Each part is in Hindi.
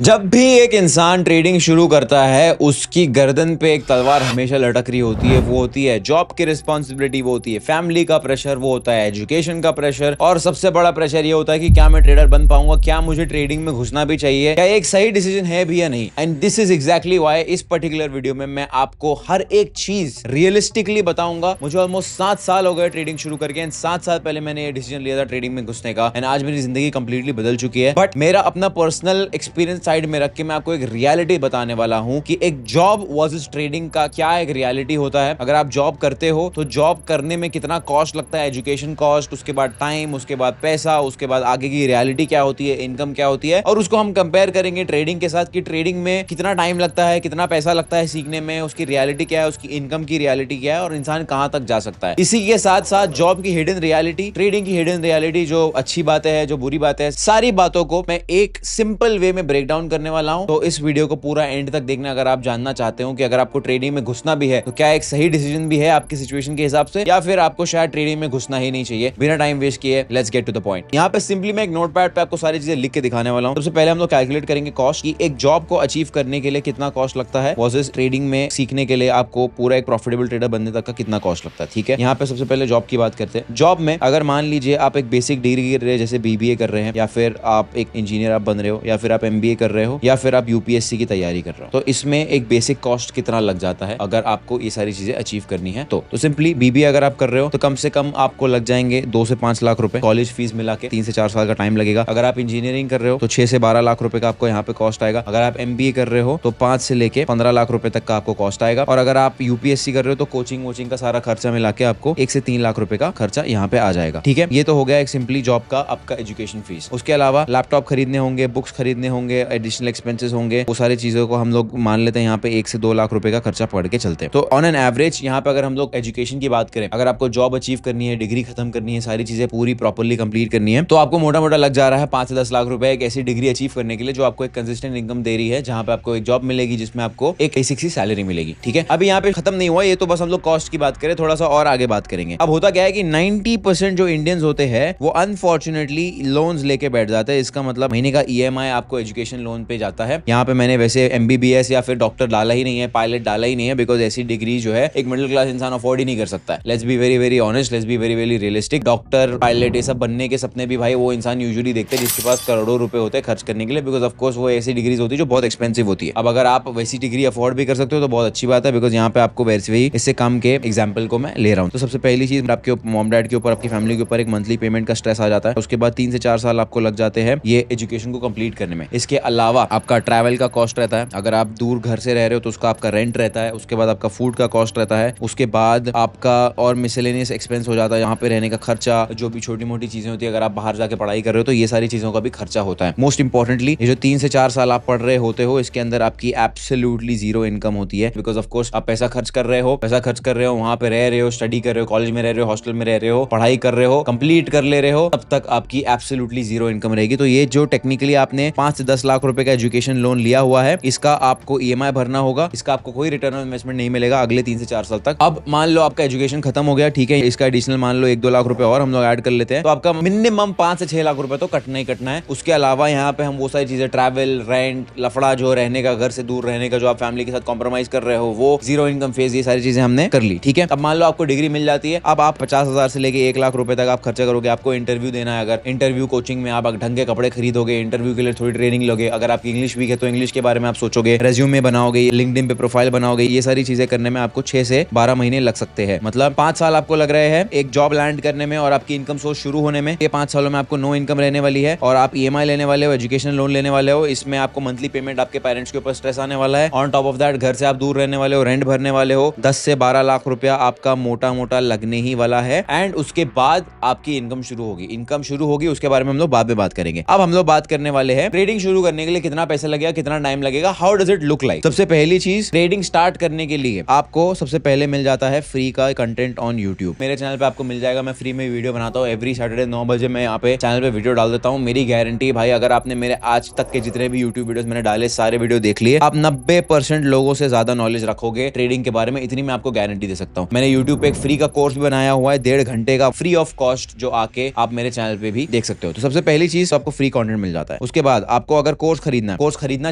जब भी एक इंसान ट्रेडिंग शुरू करता है उसकी गर्दन पे एक तलवार हमेशा लटक रही होती है। वो होती है जॉब की रिस्पॉन्सिबिलिटी, वो होती है फैमिली का प्रेशर, वो होता है एजुकेशन का प्रेशर और सबसे बड़ा प्रेशर ये होता है कि क्या मैं ट्रेडर बन पाऊंगा, क्या मुझे ट्रेडिंग में घुसना भी चाहिए, क्या एक सही डिसीजन है भी या नहीं। And this is exactly why इस पर्टिकुलर वीडियो में मैं आपको हर एक चीज रियलिस्टिकली बताऊंगा। मुझे ऑलमोस्ट 7 साल हो गए ट्रेडिंग शुरू करके एंड 7 साल पहले मैंने ये डिसीजन लिया था ट्रेडिंग में घुसने का एंड आज मेरी जिंदगी कंप्लीटली बदल चुकी है। बट मेरा अपना पर्सनल एक्सपीरियंस साइड में रख के मैं आपको एक रियलिटी बताने वाला हूं कि एक जॉब वर्सेस ट्रेडिंग का क्या एक रियलिटी होता है। अगर आप जॉब करते हो तो जॉब करने में कितना कॉस्ट लगता है, एजुकेशन कॉस्ट, उसके बाद टाइम, उसके बाद पैसा, उसके बाद आगे की रियलिटी क्या होती है, इनकम क्या होती है, और उसको हम कंपेयर करेंगे ट्रेडिंग के साथ कि ट्रेडिंग में कितना टाइम लगता है, कितना पैसा लगता है सीखने में, उसकी रियलिटी क्या है, उसकी इनकम की रियलिटी क्या है और इंसान कहां तक जा सकता है। इसी के साथ साथ जॉब की हिडन रियलिटी, ट्रेडिंग की हिडन रियलिटी, जो अच्छी बातें हैं, जो बुरी बातें हैं, सारी बातों को मैं एक सिंपल वे में ब्रेक डाउन करने वाला हूं। तो इस वीडियो को पूरा एंड तक देखना अगर आप जानना चाहते हो कि अगर आपको ट्रेडिंग में घुसना भी है तो क्या एक सही डिसीजन भी है आपकी सिचुएशन के हिसाब से, या फिर आपको शायद ट्रेडिंग में घुसना ही नहीं चाहिए। बिना टाइम वेस्ट किए let's get to the point. यहाँ पे सिंपली मैं एक नोटपैड पे आपको सारी चीजें लिख के दिखाने वाला हूँ। सबसे पहले हम लोग कैलकुलेट करेंगे कॉस्ट की, एक जॉब को अचीव करने के लिए कितना कॉस्ट लगता है वर्सेस ट्रेडिंग में सीखने के लिए आपको पूरा एक प्रॉफिटेबल ट्रेडर बनने तक का कितना कॉस्ट लगता है। ठीक है, यहाँ पे सबसे पहले जॉब की बात करते हैं। जॉब में अगर मान लीजिए आप एक बेसिक डिग्री कर रहे हैं, जैसे बीबीए कर रहे हैं, या फिर आप एक इंजीनियर आप बन रहे हो, या फिर आप एमबीए कर रहे हो, या फिर आप यूपीएससी की तैयारी कर रहे हो, तो इसमें एक बेसिक कॉस्ट कितना लग जाता है अगर आपको ये सारी चीजें अचीव करनी है। तो सिंपली बीबीए अगर आप कर रहे हो तो कम से कम आपको लग जाएंगे 2 से 5 लाख रुपए, कॉलेज फीस मिला के 3 से 4 साल का टाइम लगेगा। अगर आप इंजीनियरिंग कर रहे हो तो 6 से 12 लाख रुपए का आपको यहाँ पे कॉस्ट आएगा। अगर आप एमबीए कर रहे हो तो 5 से लेके 15 लाख रुपए तक का आपको कॉस्ट आएगा। और अगर आप यूपीएससी कर रहे हो तो कोचिंग वोचिंग का सारा खर्चा मिला के आपको 1 से 3 लाख रुपए का खर्चा यहाँ पे आ जाएगा। ठीक है, ये तो हो गया एक सिंपली जॉब का आपका एजुकेशन फीस। उसके अलावा लैपटॉप खरीदने होंगे, बुक्स खरीदने होंगे, एडिशनल एक्सपेंसेस होंगे, वो सारी चीजों को हम लोग मान लेते हैं यहाँ पे 1 से 2 लाख रुपए का खर्चा पड़ के चलते हैं। तो ऑन एन एवरेज यहाँ पे अगर हम लोग एजुकेशन की बात करें, अगर आपको जॉब अचीव करनी है, डिग्री खत्म करनी है, सारी चीजें पूरी प्रॉपर्ली कंप्लीट करनी है, तो आपको मोटा मोटा लग जा रहा है 5 से 10 लाख रुपए एक ऐसी डिग्री अचीव करने के लिए जो आपको एक कंसिस्टेंट इनकम दे रही है, जहां पे आपको एक जॉब मिलेगी जिसमें आपको एक बेसिक सी सैलरी मिलेगी। ठीक है, अभी यहाँ पे खत्म नहीं हुआ, ये तो बस हम लोग कॉस्ट की बात करें, थोड़ा सा और आगे बात करेंगे। अब होता क्या है कि 90% जो इंडियंस होते हैं वो अनफॉर्चुनेटली लोन्स लेके बैठ जाते हैं। इसका मतलब महीने का ईएमआई आपको एजुकेशन लोन पे जाता है। यहाँ पे मैंने वैसे एमबीबीएस या फिर डॉक्टर डाला ही नहीं है, पायलट डाला ही नहीं है, बिकॉज ऐसी डिग्री जो है एक मिडिल क्लास इंसान अफोर्ड ही नहीं कर सकता है। Let's be very very honest, let's be very very realistic. Doctor, pilot, ये सब बनने के सपने भी भाई वो इंसान यूजुअली देखते हैं जिसके पास करोड़ों रुपए होते हैं खर्च करने के लिए, बिकॉज ऑफ कोर्स वो ऐसी डिग्रीज होती है जो बहुत एक्सपेंसिव होती है। अब अगर आप वैसी डिग्री अफोर्ड भी कर सकते हो तो बहुत अच्छी बात है, बिकॉज यहाँ पे आपको वैसे ही इससे कम के एग्जाम्पल को मैं ले रहा हूँ। तो सबसे पहली चीज आपके मॉम डैड के ऊपर, आपकी फैमिली के ऊपर एक मंथली पेमेंट का स्ट्रेस आ जाता है। उसके बाद 3 से 4 साल आपको लग जाते हैं ये एजुकेशन को कंप्लीट करने में। इसके अलावा आपका ट्रैवल का कॉस्ट रहता है, अगर आप दूर घर से रह रहे हो तो उसका आपका रेंट रहता है। उसके बाद आपका फूड का कॉस्ट रहता है। उसके बाद आपका और मिसलेनियस एक्सपेंस हो जाता है, यहाँ पे रहने का खर्चा, जो भी छोटी मोटी चीजें होती है, अगर आप बाहर जाके पढ़ाई कर रहे हो तो ये सारी चीजों का भी खर्चा होता है। मोस्ट इंपॉर्टेंटली ये जो 3 से 4 साल आप पढ़ रहे होते हो इसके अंदर आपकी एब्सोल्युटली जीरो इनकम होती है, बिकॉज ऑफ कोर्स आप पैसा खर्च कर रहे हो, वहां पे रह रहे हो, स्टडी कर रहे हो, कॉलेज में रह रहे हो, हॉस्टल में रह रहे हो, पढ़ाई कर रहे हो, कंप्लीट कर ले रहे हो, तब तक आपकी एब्सोल्युटली जीरो इनकम रहेगी। तो ये जो टेक्निकली आपने 5 से 10 लाख रुपए का एजुकेशन लोन लिया हुआ है, इसका आपको ईएमआई भरना होगा, इसका आपको कोई रिटर्न ऑन इन्वेस्टमेंट नहीं मिलेगा अगले 3 से 4 साल तक। अब मान लो आपका एजुकेशन खत्म हो गया, ठीक है, इसका एडिशनल मान लो 1-2 लाख रुपए और हम लोग ऐड कर लेते हैं, तो आपका मिनिमम 5 से 6 लाख रुपए तो कटना ही कटना है। उसके अलावा यहाँ पे हम वो सारी चीजें, ट्रैवल, रेंट, लफड़ा, जो रहने का, घर से दूर रहने का, जो आप फैमिली के साथ कॉम्प्रोमाइज कर रहे हो, वो जीरो इनकम फेज, ये सारी चीजें हमने कर ली। ठीक है, अब मान लो आपको डिग्री मिल जाती है, अब आप 50,000 से लेके 1 लाख रुपए तक आप खर्चा करोगे। आपको इंटरव्यू देना है, अगर इंटरव्यू कोचिंग में आप ढंग के कपड़े खरीदोगे, इंटरव्यू के लिए थोड़ी ट्रेनिंग लोगे, अगर आपकी इंग्लिश वीक है तो इंग्लिश के बारे में आप सोचोगे, रेज्यूमे बनाओगे, लिंक्डइन पे प्रोफाइल बनाओगे, ये सारी चीजें करने में आपको 6 से 12 महीने लग सकते हैं। मतलब 5 साल आपको लग रहे हैं एक जॉब लैंड करने में और आपकी इनकम सोर्स शुरू होने में। ये 5 सालों में आपको नो इनकम रहने वाली है और आप ईएमआई लेने वाले हो, एजुकेशन लोन लेने वाले हो, इसमें आपको मंथली पेमेंट आपके पेरेंट्स के ऊपर स्ट्रेस आने वाला है। ऑन टॉप ऑफ दैट घर से आप दूर रहने वाले हो, रेंट भरने वाले हो, 10 से 12 लाख रुपया आपका मोटा मोटा लगने ही वाला है। एंड उसके बाद आपकी इनकम शुरू होगी, उसके बारे में हम लोग बाद में बात करेंगे। अब हम लोग बात करने वाले हैं ट्रेडिंग शुरू करने के लिए कितना पैसा लगेगा, कितना टाइम लगेगा, how does it look like. सबसे पहली चीज, ट्रेडिंग स्टार्ट करने के लिए आपको सबसे पहले मिल जाता है फ्री का कंटेंट ऑन यूट्यूब। मेरे चैनल पे आपको मिल जाएगा, मैं फ्री में वीडियो बनाता हूँ। एवरी सैटरडे 9 बजे मैं यहाँ पे चैनल पे वीडियो डाल देता हूँ। मेरी गारंटी भाई, अगर आपने मेरे आज तक के जितने भी यूट्यूब वीडियोस मैंने डाले, सारे वीडियो देख लिए, आप 90% लोगों से ज्यादा नॉलेज रखोगे ट्रेडिंग के बारे में, इतनी मैं आपको गारंटी दे सकता हूँ। मैंने यूट्यूब पे एक फ्री का कोर्स भी बनाया हुआ है 1.5 घंटे का, फ्री ऑफ कॉस्ट, जो आके आप मेरे चैनल पे भी देख सकते हो। तो सबसे पहली चीज, आपको फ्री कंटेंट मिल जाता है। उसके बाद आपको अगर कोर्स खरीदना है। कोर्स खरीदना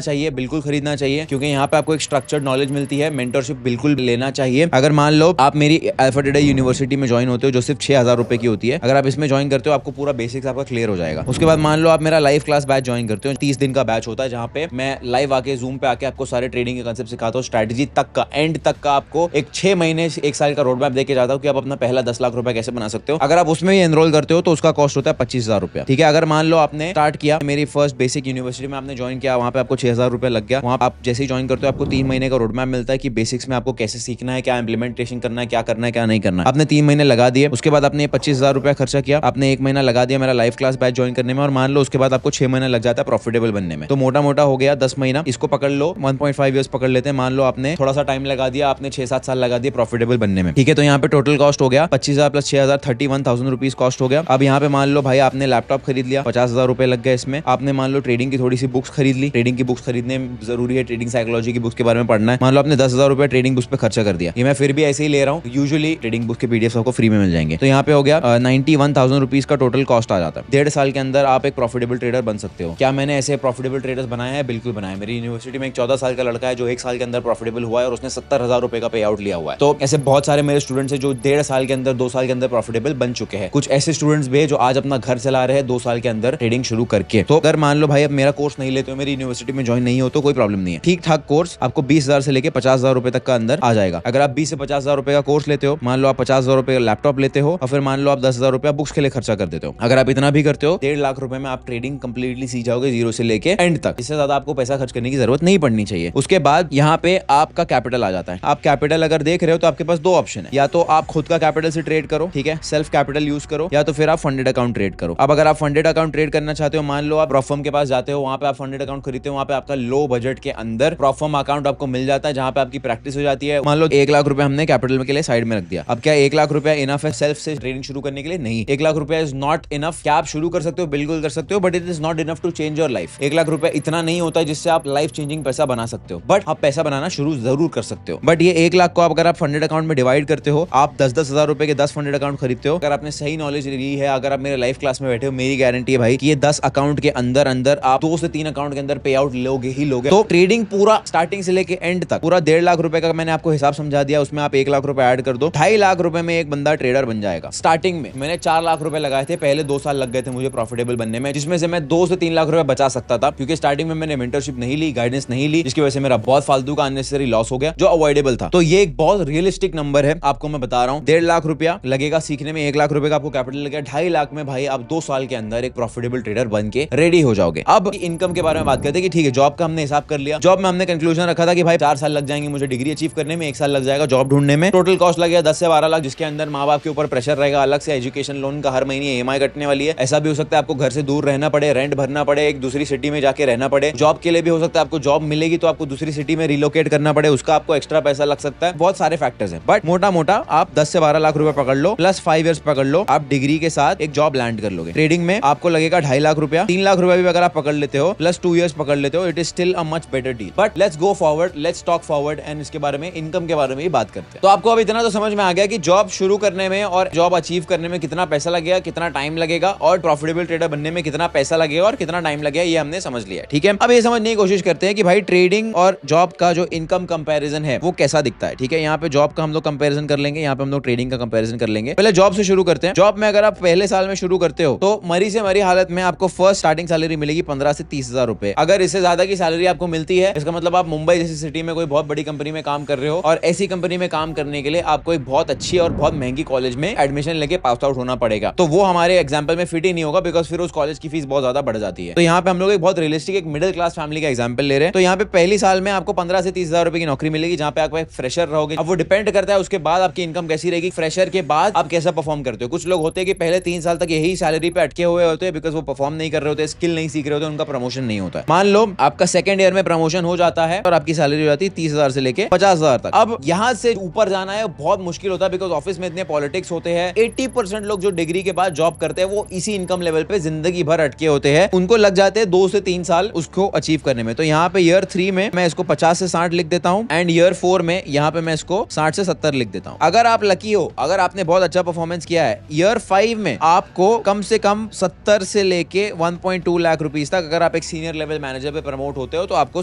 चाहिए, बिल्कुल खरीदना चाहिए, क्योंकि यहाँ पे आपको एक स्ट्रक्चर्ड नॉलेज मिलती है। मेंटरशिप बिल्कुल लेना चाहिए। अगर मान लो आप मेरी अल्फा डेटा यूनिवर्सिटी में ज्वाइन होते हो जो सिर्फ 6,000 रुपए की होती है, अगर आप इसमें ज्वाइन करते हो आपको पूरा बेसिक्स आपका क्लियर हो जाएगा। उसके बाद मान लो आप मेरा लाइव क्लास बैच ज्वाइन करते हो, 30 दिन का बैच होता है जहाँ पे मैं लाइव आके जूम पे आके आपको सारे ट्रेडिंग के कांसेप्ट सिखाता हूँ, स्ट्रैटेजी तक का, एंड तक का आपको एक 6 महीने 1 साल का रोड मैप देके जाता हूँ कि आप अपना पहला 10 लाख रुपए कैसे बना सकते हो। अगर आप उसमें भी एनरोल करते हो तो उसका कॉस्ट होता है 25,000 रुपया। ठीक है, अगर मान लो आपने स्टार्ट किया मेरी फर्स्ट बेसिक यूनिवर्सिटी में, आपने ज्वाइन किया, वहाँ पे आपको 6,000 रुपया लग गया। वहाँ आप जैसे ही ज्वाइन करते हो आपको 3 महीने का रोड मैप मिलता है कि बेसिक्स में आपको कैसे सीखना है, क्या इंप्लीमेंटेशन करना है, क्या करना है, क्या नहीं करना है। आपने 3 महीने लगा दिए, उसके बाद आपने 25,000 रुपया खर्चा किया, आपने 1 महीना लगा दिया मेरा लाइव क्लास बैच ज्वाइन करने में, और मान लो उसके बाद आपको 6 महीना लग जाता है प्रॉफिटेबल बनने में। तो मोटा मोटा हो गया 10 महीना, इसको पकड़ लो 1.5 ईयर्स पकड़ लेते हैं। मान लो आपने थोड़ा सा टाइम लगा दिया, आपने 6-7 साल लगा दिए प्रॉफिटेबल बनने में। ठीक है, तो यहाँ पे टोटल कॉस्ट हो गया 25,000 प्लस 6,000 31,000 रुपीज कॉस्ट हो गया। अब यहाँ पे मान लो भाई आपने लैपटॉप खरीद लिया, 50,000 रुपए लग गए इसमें। आपने मान लो ट्रेडिंग की थोड़ी सी बुक्स खरीद ली, ट्रेडिंग की बुक्स खरीदने जरूरी है, ट्रेडिंग साइकोलॉजी की बुक्स के बारे में पढ़ना है। मान लो आपने 10,000 रुपए ट्रेडिंग बुक्स पे खर्चा कर दिया। ये मैं फिर भी ऐसे ही ले रहा हूँ, यूजुअली ट्रेडिंग बुक्स के पीडीएफ आपको फ्री में मिल जाएंगे। तो यहाँ पे हो गया 91,000 रुपीज का टोटल कॉस्ट आ जाता है। 1.5 साल के अंदर आप एक प्रॉफिटेबल ट्रेडर बन सकते हो। क्या मैंने ऐसे प्रॉफिटेबल ट्रेडर्स बनाए हैं? बिल्कुल बनाए। मेरी यूनिवर्सिटी में एक 14 साल का लड़का है जो 1 साल के अंदर प्रॉफिटेबल हुआ है और उसने 70,000 रुपए का पे आउट लिया हुआ है। तो ऐसे बहुत सारे मेरे स्टूडेंट्स हैं जो 1.5 साल के अंदर 2 साल के अंदर प्रॉफिटेबल बन चुके हैं। कुछ ऐसे स्टूडेंट्स भी है जो आज अपना घर चला रहे हैं 2 साल के अंदर ट्रेडिंग शुरू करके। तो अगर मान लो भाई अब मेरा कोर्स नहीं लेते हो, मेरी यूनिवर्सिटी में ज्वाइन नहीं हो तो कोई प्रॉब्लम नहीं है। ठीक ठाक कोर्स आपको 20,000 से लेके 50,000 रुपए तक का अंदर आ जाएगा। अगर आप 20 से 50,000 रुपए का कोर्स लेते हो, मान लो आप 50,000 रुपए का लैपटॉप लेते हो और फिर मान लो आप 10,000 रुपया बुक्स के लिए खर्चा कर देते हो। अगर आप इतना भी करते हो 1.5 लाख रुपए में आप ट्रेडिंग कंप्लीटली सीख जाओगे, जीरो से लेके एंड तक। इससे ज्यादा आपको पैसा खर्च करने की जरूरत नहीं पड़नी चाहिए। उसके बाद यहाँ पे आपका कैपिटल आ जाता है। आप कैपिटल अगर देख रहे हो तो आपके पास 2 ऑप्शन है, या तो आप खुद का कैपिटल से ट्रेड करो, ठीक है, सेल्फ कैपिटल यूज करो, या तो फिर आप फंडेड अकाउंट ट्रेड करो। अब अगर आप फंडेड अकाउंट ट्रेड करना चाहते हो, मान लो आप प्रॉफर्म के पास जाते हो, वहां पे आप फंडेड अकाउंट खरीदते हो, वहां पे आपका लो बजट के अंदर प्रॉफर्म अकाउंट आपको मिल जाता है जहां पे आपकी प्रैक्टिस हो जाती है। मान लो 1 लाख रुपए हमने कैपिटल के लिए साइड में रख दिया। अब क्या 1 लाख रुपया इनफ है सेल्फ से ट्रेडिंग शुरू करने के लिए? नहीं, 1 लाख रुपया इज नॉट इनफ। क्या आप शुरू कर सकते हो? बिल्कुल कर सकते हो, but it is not enough to change your life. 1 lakh रुपया इतना नहीं होता है जिससे आप लाइफ चेंजिंग पैसा बना सकते हो, बट आप पैसा बनाना शुरू जरूर कर सकते हो। बट ये 1 लाख को अगर आप फंडेड अकाउंट में डिवाइड करते हो, आप 10-10 हजार रुपए के 10 फंडेड अकाउंट खरीदते हो। अगर आपने सही नॉलेज ली है, अगर आप मेरे लाइव क्लास में बैठे हो, मेरी गारंटी है भाई कि ये 10 अकाउंट के अंदर अंदर आप 2 से 3 अकाउंट के अंदर पे आउट लोगे ही लोगे। तो ट्रेडिंग पूरा स्टार्टिंग से लेके एंड तक पूरा 1.5 लाख रुपए का मैंने आपको हिसाब समझा दिया। उसमें आप 1 लाख रुपए ऐड कर दो, 2.5 लाख रुपए में एक बंदा ट्रेडर बन जाएगा। स्टार्टिंग में मैंने 4 लाख रुपए लगाए थे, पहले 2 साल लग गए थे मुझे प्रॉफिटेबल बनने में, जिसमें से मैं 2 से 3 लाख रुपए बचा सकता था, क्योंकि स्टार्टिंग में मैंने मेंटरशिप नहीं ली, गाइडेंस नहीं ली, जिसकी वजह से मेरा बहुत फालतू का अननेसेसरी लॉस हो गया जो अवॉइडेबल था। तो ये एक बहुत रियलिस्टिक नंबर है, आपको मैं बता रहा हूँ। 1.5 लाख रुपया लगेगा सीखने में, 1 लाख रुपए का आपको कैपिटल लगेगा, 2.5 लाख में भाई आप 2 साल के अंदर एक प्रॉफिटेबल ट्रेडर बन के रेडी हो जाओगे। अब इनकम के बारे में बात करते हैं कि ठीक है, जॉब का हमने हिसाब कर लिया। जॉब में हमने कंक्लूजन रखा था कि भाई 4 साल लग जाएंगे मुझे डिग्री अचीव करने में, 1 साल लग जाएगा जॉब ढूंढने में। टोटल कॉस्ट लगेगा 10 से 12 लाख, जिसके अंदर माँ बाप के ऊपर प्रेशर रहेगा, अलग से एजुकेशन लोन का हर महीने EMI कटने वाली है। ऐसा भी हो सकता है आपको घर से दूर रहना पड़े, रेंट भरना पड़े, एक दूसरी सिटी में जाके रहना पड़े। जॉब के लिए भी हो सकता है आपको जॉब मिलेगी तो आपको दूसरी सिटी में रिलोकेट करना पड़े, उसका आपको एक्स्ट्रा पैसा लग सकता है। बहुत सारे फैक्टर्स हैं, बट मोटा मोटा आप 10 से 12 लाख रुपए पकड़ लो, प्लस 5 इयर्स पकड़ लो, आप डिग्री के साथ एक जॉब लैंड कर लोगे। ट्रेडिंग में आपको लगेगा 2.5 लाख रुपया, 3 लाख रुपया भी अगर आप पकड़ लेते हो, प्लस 2 इयर्स पकड़ लेते हो, it is still a much better deal. But let's go forward, let's talk forward and इसके बारे में, इनकम के बारे में भी बात करते हैं। तो आपको अब इतना तो समझ में आ गया कि जॉब शुरू करने में और जॉब अचीव करने में कितना पैसा लगेगा, कितना टाइम लगेगा, और प्रॉफिटेबल ट्रेडर बनने में कितना पैसा लगेगा और कितना टाइम लगेगा, ये हमने समझ लिया। ठीक है, अब ये समझने की कोशिश करते हैं कि भाई ट्रेडिंग और जॉब का जो इनकम कंपैरिजन है वो कैसा दिखता है। ठीक है, यहाँ पे जॉब का हम लोग कंपैरिजन कर लेंगे, यहाँ पे हम लोग ट्रेडिंग का कंपैरिजन कर लेंगे। पहले जॉब से शुरू करते हैं। जॉब में अगर आप पहले साल में शुरू करते हो तो मरी से मरी हालत में आपको फर्स्ट स्टार्टिंग सैलरी मिलेगी 15 से 30 हजार रुपए। अगर इससे ज्यादा की सैलरी आपको मिलती है, इसका मतलब आप मुंबई जैसी सिटी में कोई बहुत बड़ी कंपनी में काम कर रहे हो, और ऐसी कंपनी में काम करने के लिए आपको एक बहुत अच्छी और बहुत महंगी कॉलेज में एडमिशन लेके पास आउट होना पड़ेगा। तो वो हमारे एग्जाम्पल में फिट ही नहीं होगा, बिकॉज फिर उस कॉलेज की फीस बहुत ज्यादा बढ़ जाती है। तो यहाँ पे हम लोग एक बहुत रियलिस्टिक एक मिडिल क्लास फैमिली का एग्जाम्पल ले रहे हैं। तो यहाँ पे पहली साल में आपको 15 से 30 हजार रुपए की नौकरी मिलेगी, जहाँ पे आप एक फ्रेशर रहोगे। अब वो डिपेंड करता है उसके बाद आपकी इनकम कैसी रहेगी, फ्रेशर के बाद आप कैसा परफॉर्म करते हो। कुछ लोग होते हैं कि पहले 3 साल तक यही सैलरी पे अटके हुए होते हैं, बिकॉज वो परफॉर्म नहीं कर रहे होते, स्किल नहीं सीख रहे होते, उनका प्रमोशन नहीं होता है। मान लो आपका सेकंड ईयर में प्रमोशन हो जाता है और आपकी सैलरी हो जाती है 30,000 से लेके 50,000 तक। अब यहाँ से ऊपर जाना है बहुत मुश्किल होता है, बिकॉज ऑफिस में इतने पॉलिटिक्स होते हैं। 80% लोग जो डिग्री के बाद जॉब करते हैं वो इसी इनकम लेवल पे जिंदगी भर अटके होते हैं, उनको लग जाते हैं 2 से 3 साल उसको अचीव करने में। तो यहाँ पे ईयर 3 में मैं इसको 50 से 60 लिख देता हूँ, एंड ईयर 4 में यहाँ पे मैं इसको 60 से 70 लिख देता हूँ। अगर आप लकी हो, अगर आपने बहुत अच्छा परफॉर्मेंस किया है, ईयर 5 में आपको कम से कम 70 से लेके 1.2 लाख रुपीस तक, अगर आप एक सीनियर लेवल मैनेजर पे प्रमोट होते हो तो आपको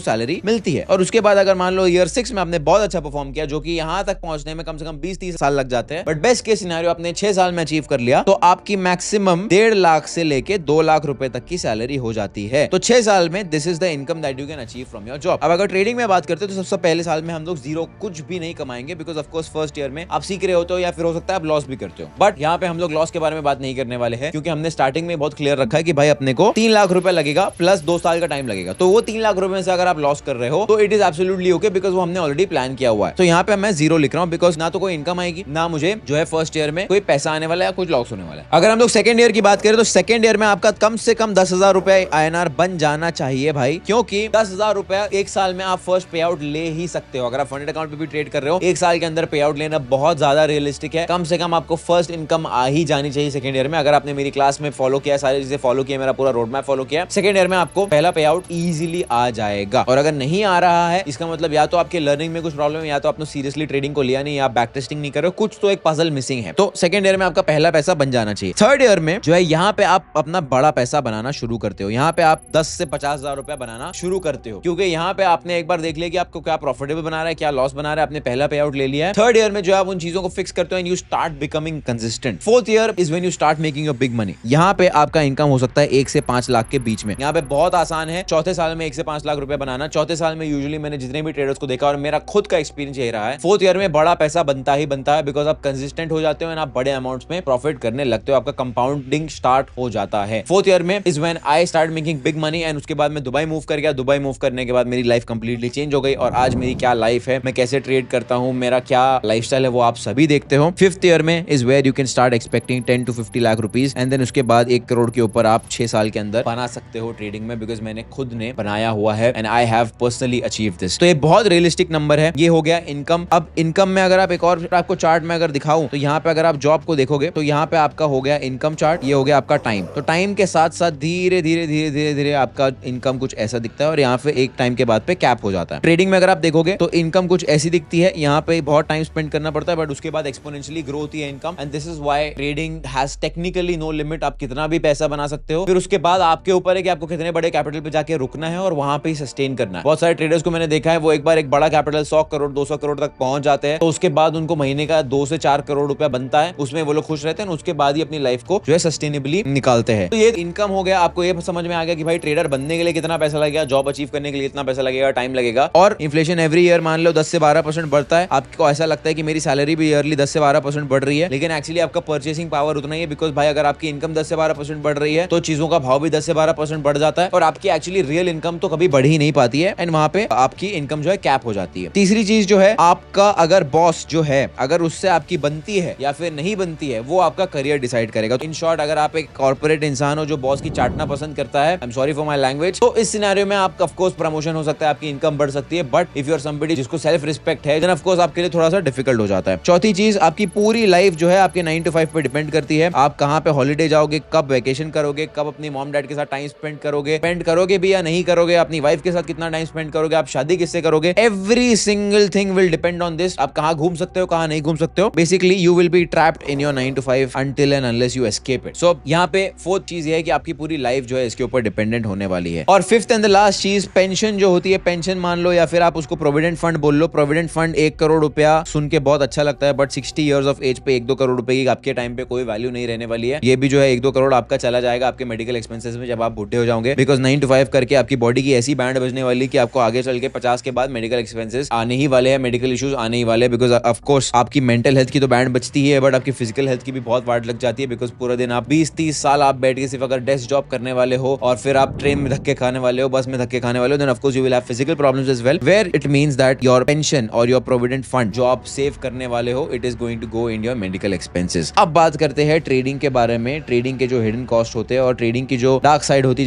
सैलरी मिलती है। और उसके बाद अगर मान लो ईयर 6 में आपने बहुत अच्छा परफॉर्म किया, जो कि यहाँ तक पहुंचने में कम से कम 20-30 साल लग जाते हैं, बट बेस्ट केस सिनेरियो आपने 6 साल में अचीव कर लिया, तो आपकी मैक्सिमम 1.5 लाख से लेके 2 लाख रुपए तक की सैलरी हो जाती है। तो 6 साल में this is the income that you can achieve from your job. अब अगर ट्रेडिंग में बात करते हैं तो सबसे पहले साल में हम लोग जीरो कुछ भी नहीं कमाएंगे, because of course first year में आप सीख रहे होते हो या फिर हो सकता है आप लॉस भी करते हो। बट यहाँ पे हम लोग लॉस के बारे में बात नहीं करने वाले हैं, क्योंकि हमने स्टार्टिंग में बहुत क्लियर रखा है कि भाई अपने को 3 लाख रुपए लगेगा प्लस 2 साल का टाइम लगेगा। तो वो 3 लाख रुपए में से अगर आप लॉस कर रहे हो तो it is absolutely okay, because वो हमने ऑलरेडी प्लान किया हुआ है। तो यहाँ पे मैं जीरो लिख रहा हूँ, बिकॉज ना तो कोई इनकम आएगी, ना मुझे जो है फर्स्ट ईयर में कोई पैसा आने वाला है या कुछ लॉस होने वाला है। अगर हम लोग सेकंड ईयर की बात करें तो सेकंड ईयर में आपका कम से कम 10,000 रुपए INR बन जाना चाहिए भाई, क्योंकि 10,000 रुपए एक साल में आप फर्स्ट पे आउट ले ही सकते हो। अगर आप फंडेड अकाउंट पे भी ट्रेड कर रहे हो, एक साल के अंदर पे आउट लेना बहुत ज्यादा रियलिस्टिक है। कम से कम आपको फर्स्ट इनकम आ ही जानी चाहिए सेकंड ईयर में। अगर आपने मेरी क्लास में फॉलो किया, सारी चीजें फॉलो किया, मेरा पूरा रोड मैप फॉलो किया, सेकंड ईयर में आपको पहला पे आउट इजीली आ जाएगा। और अगर नहीं आ रहा है, इसका मतलब या तो आपके लर्निंग में कुछ प्रॉब्लम है, या तो आपने सीरियसली ट्रेडिंग को लिया नहीं, या बैक टेस्टिंग नहीं कर रहे हो, कुछ तो एक पजल मिसिंग है। तो सेकंड ईयर में आपका पहला पैसा बन जाना चाहिए। थर्ड ईयर में जो है यहाँ पे आप अपना बड़ा पैसा बनाना शुरू करते हो। यहाँ पे आप 10 से 50,000 रुपया बनाना शुरू करते हो, क्योंकि यहाँ पे आपने एक बार देख लिया कि आपको क्या प्रॉफिटेबल बना रहा है, क्या लॉस बना रहा है, आपने पहला पे आउट ले लिया है। थर्ड ईयर में जो आप उन चीजों को फिक्स करते हो and you start becoming consistent. Fourth year is when you start making your big money. यहाँ पे आपका इनकम हो सकता है 1 से 5 लाख के बीच में। यहाँ पे बहुत आसान है चौथे साल में 1 से 5 लाख रुपया बनाना। चौथे साल में यूजुअली मैंने जितने भी ट्रेडर्स को देखा और मेरा खुद का एक्सपीरियंस यही रहा है, फोर्थ ईयर में बड़ा पैसा बनता ही बनता है, बिकॉज आप कंसिस्टेंट हो जाते हो एंड आप बड़े अमाउंट्स में प्रॉफिट करने लगते हो, आपका कंपाउंडिंग स्टार्ट हो जाता है। फोर्थ ईयर में is when I start making big money and उसके बाद मैं दुबई मूव कर गया। दुबई मूव करने के बाद मेरी लाइफ कंप्लीटली चेंज हो गई और आज मेरी क्या लाइफ है, मैं कैसे ट्रेड करता हूँ, मेरा क्या लाइफस्टाइल है, वो आप सभी देखते हो। फिफ्थ ईयर में is where you can start expecting 10 to 50 lakh rupees and then उसके बाद 1 करोड़ के ऊपर आप 6 साल के अंदर बना सकते हो ट्रेडिंग में, बिकॉज मैंने खुद ने बनाया हुआ है and I have personally achieve this. तो ये बहुत रियलिस्टिक नंबर है। ये हो गया इनकम। अब इनकम में अगर आप एक और आपको चार्ट में अगर दिखाऊं तो यहाँ पे अगर आप जॉब को देखोगे तो यहाँ पे आपका हो गया इनकम चार्ट, ये हो गया आपका टाइम। तो टाइम के साथ साथ धीरे धीरे धीरे धीरे धीरे आपका इनकम कुछ ऐसा दिखता है और यहाँ पे एक टाइम के बाद पे कैप हो जाता है। ट्रेडिंग में अगर आप देखोगे तो इनकम कुछ ऐसी दिखती है, यहाँ पे बहुत टाइम स्पेंड करना पड़ता है, बट उसके बाद एक्सपोनेंशियली ग्रो होती है income and this is why trading has technically no limit. आप कितना भी पैसा बना सकते हो, फिर उसके बाद आपके ऊपर है कि आपको कितने बड़े कैपिटल पे जाके रुकना है और वहां पे ही सस्टेन करना है। बहुत सारे ट्रेडर्स को मैंने देखा है, वो एक बार एक बड़ा कैपिटल 100 करोड़ 200 करोड़ तक पहुंच जाते हैं, तो उसके बाद उनको महीने का 2 से 4 करोड़ रुपया बनता है, उसमें वो लोग खुश रहते हैं, उसके बाद ही अपनी लाइफ को जो है सस्टेनेबली निकालते हैं। तो ये इनकम हो गया। आपको ये समझ में आ गया कि भाई ट्रेडर बनने के लिए कितना पैसा लगेगा, जॉब अचीव करने के लिए कितना पैसा लगेगा, टाइम लगेगा। और इन्फ्लेशन एवरी ईयर मान लो 10 से 12% बढ़ता है। आपको ऐसा लगता है कि मेरी सैलरी भी ईयरली 10 से 12% बढ़ रही है, लेकिन एक्चुअली आपका परचेसिंग पावर उतना ही है, बिकॉज भाई अगर आपकी इनकम 10 से 12% बढ़ रही है तो चीजों का भाव भी 10 से 12% बढ़ जाता है और आपकी एक्चुअली रियल इनकम तो कभी बढ़ ही नहीं पाती है एंड वहां पे आपकी इनकम जो है कैप हो जाती है। तीसरी चीज जो है, आपका अगर बॉस जो है अगर उससे आपकी बनती है या फिर नहीं बनती है, वो आपका करियर डिसाइड करेगा। तो इन शॉर्ट, अगर आप एक कॉर्पोरेट इंसान हो जो बॉस की चाटना पसंद करता है, I am sorry for my language, तो इस सिनेरियो में आप ऑफ कोर्स प्रमोशन हो सकता है, आपकी इनकम बढ़ सकती है, but if you are somebody जिसको सेल्फ रिस्पेक्ट है, देन ऑफ कोर्स आपके लिए थोड़ा सा डिफिकल्ट हो जाता है। चौथी चीज, आपकी पूरी लाइफ जो है आपके 9 to 5 पे डिपेंड करती है। आप कहाँ पे हॉलीडे जाओगे, कब वेकेशन करोगे, कब अपनी मॉम डैड के साथ टाइम स्पेंड करोगे भी या नहीं करोगे, अपनी वाइफ के साथ कितना टाइम स्पेंड करोगे, आप शादी किससे करोगे, every single thing will depend on this. आप कहाँ घूम सकते हो, कहाँ नहीं घूम सकते हो, basically you will be trapped in your 9 to 5 until and unless you escape it. So यहाँ पे फोर्थ चीज ये है कि आपकी पूरी लाइफ जो है इसके ऊपर डिपेंडेंट होने वाली है। और फिफ्थ एंड द लास्ट चीज, पेंशन जो होती है, पेंशन मान लो या फिर आप उसको प्रोविडेंट फंड बोल लो। प्रोविडेंट फंड 1 करोड़ रुपया सुन के बहुत अच्छा लगता है, बट 60 इयर्स ऑफ एज पे 1-2 करोड़ रुपए की आपके टाइम पे कोई वैल्यू नहीं रहने वाली है। ये भी जो है 1-2 करोड़ आपका चला जाएगा आपके मेडिकल एक्सपेंसेस में जब आप बुढ़े हो जाओगे, बिकॉज 9 to 5 करके आपकी बॉडी की ऐसी बैंड बजने वाली कि आपको आगे चल के 50 के बाद मेडिकल एक्सपेंसेस आने ही वाले हैं, मेडिकल इश्यूज आने ही वाले हैं, बिकॉज ऑफ कोर्स आपकी मेंटल हेल्थ की तो बैंड बचती ही है, बट आपकी फिजिकल हेल्थ की भी बहुत वाट लग जाती है, बिकॉज पूरा दिन आप 20-30 साल आप बैठ के सिर्फ अगर डेस्क जॉब करने वाले हो और फिर आप ट्रेन में धक्के खाने वाले हो, बस में धक्के खाने वाले हो, then of course you will have physical problems as well, where it means that your pension और योर प्रोविडेंट फंड जो आप सेव करने वाले हो, it is going to go in your medical expenses. अब बात करते हैं ट्रेडिंग के बारे में, ट्रेडिंग के जो हिडन कॉस्ट होते हैं और ट्रेडिंग की जो डार्क साइड होती है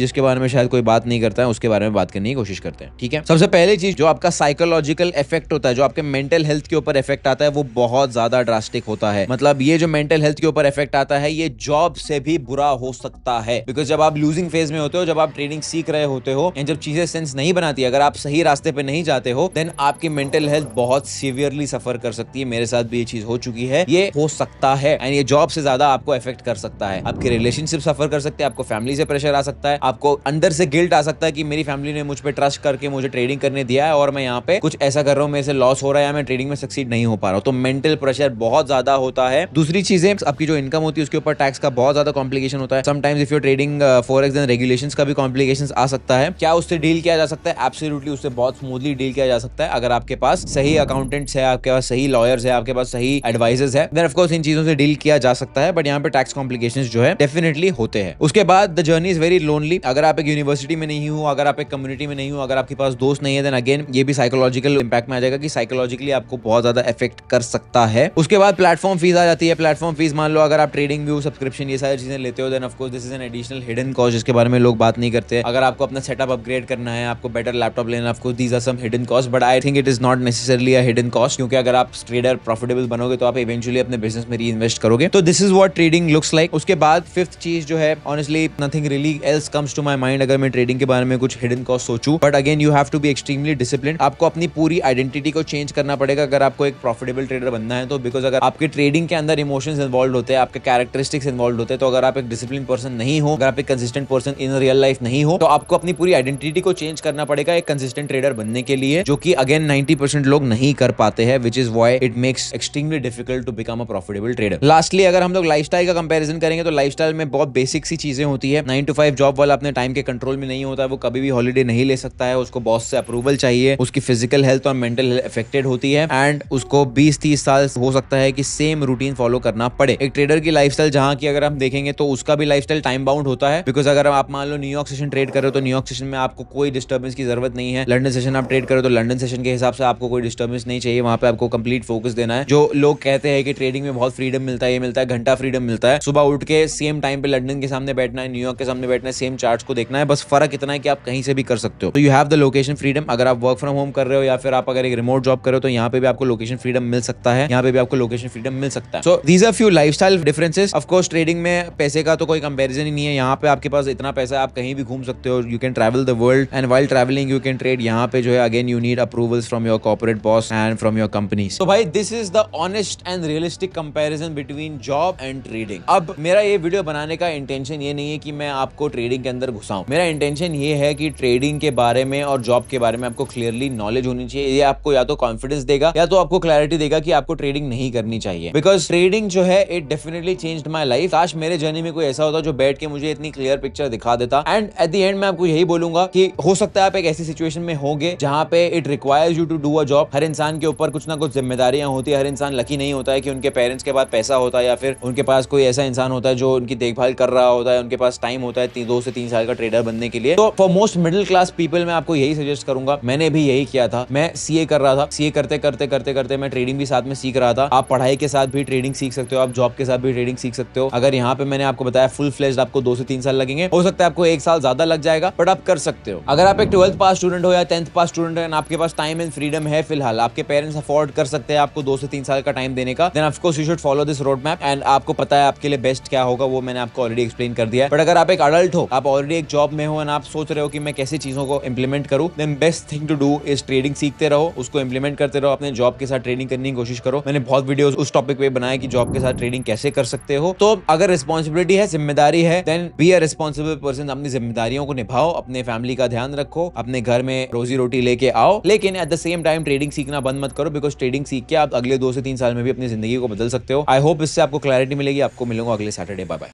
जिसके बारे में शायद कोई बात नहीं करता है, उसके बारे में बात करने की कोशिश करते हैं। ठीक है, सबसे पहले चीज जो आपका साइकोलॉजिकल इफेक्ट होता है, जो आपके मेंटल हेल्थ के ऊपर इफेक्ट आता है, वो बहुत ज्यादा ड्रास्टिक होता है। मतलब ये जो मेंटल हेल्थ के ऊपर इफेक्ट आता है, ये जॉब से भी बुरा हो सकता है, बिकॉज जब आप लूजिंग फेज में होते हो, जब आप ट्रेडिंग सीख रहे होते हो एंड जब चीजें सेंस नहीं बनाती, अगर आप सही रास्ते पे नहीं जाते हो, देन आपकी मेंटल हेल्थ बहुत सीवियरली सफर कर सकती है। मेरे साथ भी ये चीज हो चुकी है, ये हो सकता है एंड ये जॉब से ज्यादा आपको इफेक्ट कर सकता है। आपके रिलेशनशिप सफर कर सकते हैं, आपको फैमिली से प्रेशर आ सकता है, आपको अंदर से गिल्ट आ सकता है कि मेरी फैमिली ने मुझ पे ट्रस्ट करके मुझे ट्रेडिंग करने दिया है और मैं यहाँ पे कुछ ऐसा कर रहा हूँ, मेरे से लॉस हो रहा है या मैं ट्रेडिंग में सक्सीड नहीं हो पा रहा हूँ। तो मेंटल प्रेशर बहुत ज्यादा होता है। दूसरी चीजें, आपकी जो इनकम होती है उसके ऊपर टैक्स का बहुत ज्यादा कॉम्प्लिकेशन होता है। Sometimes if you trading forex then regulations का भी कॉम्प्लिकेशंस आ सकता है। क्या उससे डील किया जा सकता है? एब्सोल्युटली उससे बहुत स्मूथली डील किया जा सकता है अगर आपके पास सही अकाउंटेंट्स है, आपके पास सही लॉयर्स है, आपके पास सही एडवाइजर्स है, देन ऑफ कोर्स इन चीजों से डील किया जा सकता है। बट यहाँ पे टैक्स कॉम्प्लिकेशंस जो है डेफिनेटली होते हैं। उसके बाद the journey is very lonely. अगर आप एक यूनिवर्सिटी में नहीं हो, अगर आप एक कम्युनिटी में नहीं हो, अगर आपके पास दोस्त नहीं है, देन अगेन ये भी साइकोलॉजिकल इंपैक्ट में आ जाएगा कि साइकोलॉजिकली आपको बहुत ज्यादा इफेक्ट कर सकता है। उसके बाद प्लेटफॉर्म फीस आ जाती है। प्लेटफॉर्म फीस मान लो अगर आप ट्रेडिंग व्यू सब्सक्रिप्शन ये सारी चीजें लेते हो, then of course this is an additional hidden cost जिसके बारे में लोग बात नहीं करते। अगर आपको अपना सेटअप अपग्रेड करना है, आपको बेटर लैपटॉप लेना, of course these are some hidden cost, but I think it is not necessarily a hidden cost, क्योंकि अगर आप ट्रेडर प्रॉफिटेबल बनोगे तो आप इवेंचुअली अपने बिजनेस में री इन्वेस्ट करोगे। तो this is what trading looks like. उसके बाद फिफ्थ चीज जो है, honestly nothing really else comes to my mind अगर मैं ट्रेडिंग के बारे में कुछ हिडन कॉस्ट सोचूं, but again you have to be extremely discipline. आपको अपनी पूरी आइडेंटिटी को चेंज करना पड़ेगा अगर आपको एक प्रॉफिटेबल ट्रेडर बनना है तो, बिकॉज अगर आपके ट्रेडिंग के अंदर इमोशंस इन्वॉल्व होते हैं, आपके कैरेक्टरिस्टिक्स इन्वॉल्व होते हैं, तो अगर आप एक डिसिप्लिन पर्सन नहीं हो, अगर आप एक consistent person in real life नहीं हो, तो आपको अपनी पूरी आइडेंटिटी को चेंज करना पड़ेगा एक कंसिस्टेंट ट्रेडर बनने के लिए, जो कि अगेन 90% लोग नहीं कर पाते हैं, which is why it makes extremely difficult to become a profitable trader. Lastly अगर हम लोग लाइफस्टाइल का कंपैरिजन करेंगे तो लाइफस्टाइल में बहुत बेसिक सी चीजें होती है। 9 to 5 जॉब वाला अपने टाइम के कंट्रोल में नहीं होता है, वो कभी भी हॉलीडे नहीं ले सकता है, उसको बॉस से अप्रूवल चाहिए, उसकी फिजिकल हेल्थ और मेंटल हेल्थ अफेक्टेड होती है, एंड उसको 20-30 साल हो सकता है कि सेम रूटीन फॉलो करना पड़े। एक ट्रेडर की लाइफस्टाइल जहां की अगर हम देखेंगे तो उसका भी लाइफस्टाइल टाइम बाउंड होता है, बिकॉज अगर आप मान लो न्यूयॉर्क सेशन ट्रेड कर रहे हो तो न्यूयॉर्क सेशन में आपको कोई डिस्टर्बेंस की जरूरत नहीं है। लंदन सेशन आप ट्रेड करो तो लंदन सेशन के हिसाब से आपको कोई डिस्टर्बेंस नहीं चाहिए, वहां पे आपको कंप्लीट फोकस देना है। जो लोग कहते हैं कि ट्रेडिंग में बहुत फ्रीडम मिलता है, ये मिलता है, घंटा फ्रीडम मिलता है, सुबह उठ के सेम टाइम पे लंदन के सामने बैठना है, न्यूयॉर्क के सामने बैठना है, सेम चार्ट्स को देखना है, बस फर्क इतना है कि आप कहीं से भी कर सकते हो। तो you have the location freedom. अगर आप वर्क फ्रॉम होम कर रहे हो या फिर आप अगर एक रिमोट जॉब कर रहे हो तो यहाँ पे भी आपको लोकेशन फ्रीडम मिल सकता है, यहाँ पे भी आपको लोकेशन फ्रीडम मिल सकता है। So these are few lifestyle differences. Of course trading में पैसे का तो कोई कंपैरिजन ही नहीं है। यहाँ पे आपके पास इतना पैसा है, आप कहीं भी घूम सकते हो, you can travel the world, and while travelling you can trade. यहाँ पे जो है again you need approvals from your corporate boss and from your companies. तो भाई this is the honest and realistic comparison between job and trading. अब मेरा ये वीडियो बनाने का इंटेंशन ये नहीं है कि मैं आपको ट्रेडिंग के अंदर घुसाऊं। मेरा इंटेंशन ये है कि ट्रेडिंग के बारे में और जॉब के बारे में आपको क्लियरली नॉलेज होनी चाहिए। ये आपको या तो कॉन्फिडेंस देगा या तो आपको क्लैरिटी देगा कि आपको ट्रेडिंग नहीं करनी चाहिए, बिकॉज ट्रेडिंग जो है it definitely changed my life. काश मेरे जर्नी में कोई ऐसा होता जो बैठ के मुझे इतनी क्लियर पिक्चर दिखा देता। एंड एट द एंड मैं आपको यही बोलूंगा कि हो सकता है आप एक ऐसी सिचुएशन में होंगे जहां पे it requires you to do a job. हर इंसान के ऊपर कुछ ना कुछ जिम्मेदारियां होती है। हर इंसान लकी नहीं होता है कि उनके पेरेंट्स के पास पैसा होता है या फिर उनके पास कोई ऐसा इंसान होता है जो उनकी देखभाल कर रहा होता है, उनके पास टाइम होता है 2 से 3 साल का ट्रेडर बनने के लिए। तो for most middle class people मैं आपको यही सजेस्ट करूंगा। मैंने भी यही किया था। मैं सीए कर रहा था, सीए करते करते करते करते मैं ट्रेडिंग भी साथ में सीख रहा था। आप पढ़ाई के साथ भी ट्रेडिंग सीख सकते हो, आप जॉब के साथ भी ट्रेडिंग सीख सकते हो। अगर यहाँ पे मैंने आपको बताया फुल फ्लेज्ड आपको 2 से 3 साल लगेंगे, हो सकता है आपको 1 साल ज्यादा लग जाएगा, बट आप कर सकते हो। अगर आप एक 12th पास स्टूडेंट हो या 10th पास स्टूडेंट है, आपके पास टाइम एंड फ्रीडम है, फिलहाल आपके पेरेंट्स अफोर्ड कर सकते हैं आपको 2 से 3 साल का टाइम देने का, then of course you should follow this road map. And आपको पता है आपके लिए बेस्ट क्या होगा, वो मैंने आपको ऑलरेडी एक्सप्लेन कर दिया है। बट अगर आप एक अडल्ट हो, आप ऑलरेडी एक जॉब में हो एंड आप सोच रहे हो कि मैं कैसे चीजों को इंप्लीमेंट करूं, then best thing to do is trading सीखते रहो, उसको इंप्लीमेंट करते रहो, अपने जॉब के साथ ट्रेडिंग करने की कोशिश करो। मैंने बहुत वीडियोस उस टॉपिक पे बनाया कि जॉब के साथ ट्रेडिंग कैसे कर सकते हो। तो अगर रिस्पॉन्सिबिलिटी है, जिम्मेदारी है, then be a responsible person. अपनी जिम्मेदारियों को निभाओ, अपने फैमिली का ध्यान रखो, अपने घर में रोजी रोटी लेके आओ, लेकिन at the same time trading सीखना बंद मत करो, बिकॉज ट्रेडिंग सीख के आप अगले 2 से 3 साल में भी अपनी जिंदगी को बदल सकते हो। आई होप इससे आपको क्लैरिटी मिलेगी। आपको मिलूंगा अगले सैटरडे। Bye bye.